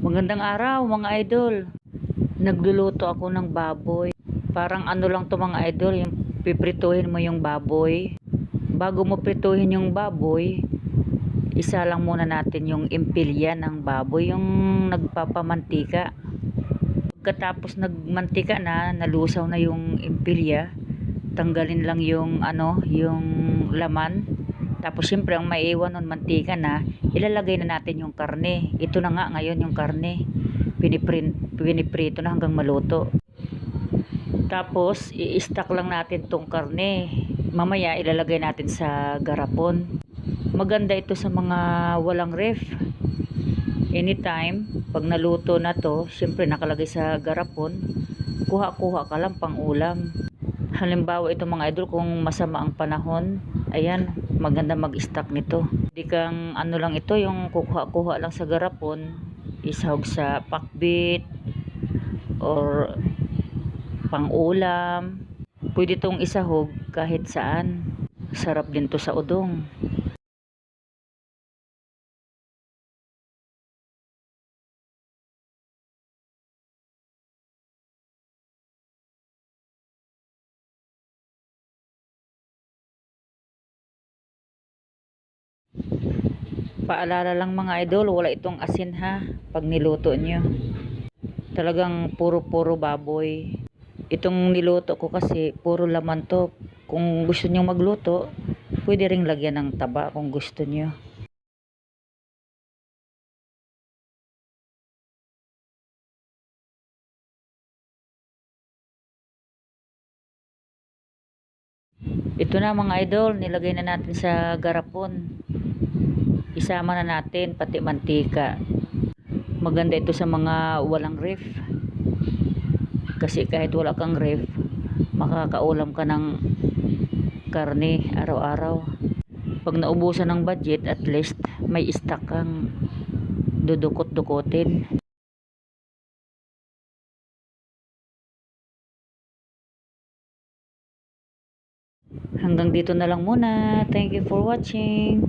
Magandang araw mga idol. Nagluluto ako ng baboy. Parang ano lang to mga idol, yung piprituhin mo yung baboy. Bago mo prituhin yung baboy, isa lang muna natin yung impilya ng baboy, yung nagpapamantika. Pagkatapos nagmantika na, nalusaw na yung impilya, tanggalin lang yung yung laman. Tapos syempre ang maiiwan nun mantika na, ilalagay na natin yung karne. Ito na nga ngayon yung karne. Piniprito na hanggang maluto. Tapos i-stack lang natin tong karne. Mamaya ilalagay natin sa garapon. Maganda ito sa mga walang ref. Anytime, pag naluto na to, syempre nakalagay sa garapon, kuha-kuha ka lang pang ulam. Halimbawa ito mga idol, kung masama ang panahon, ayan, maganda mag-stock nito. Hindi kang ano lang ito, yung kukuha-kuha lang sa garapon, isahog sa pakbit or pang ulam. Pwede itong isahog kahit saan. Sarap din to sa udong. Paalala lang mga idol, wala itong asin ha pag niluto nyo. Talagang puro baboy. Itong niluto ko kasi puro laman to. Kung gusto nyo magluto, pwede ring lagyan ng taba kung gusto nyo. Ito na mga idol, nilagay na natin sa garapon. Isama na natin pati mantika. Maganda ito sa mga walang ref. Kasi kahit wala kang ref, makakaulam ka ng karne araw-araw. Pag naubusan ng budget, at least may stock kang dudukot-dukutin. Hanggang dito na lang muna. Thank you for watching.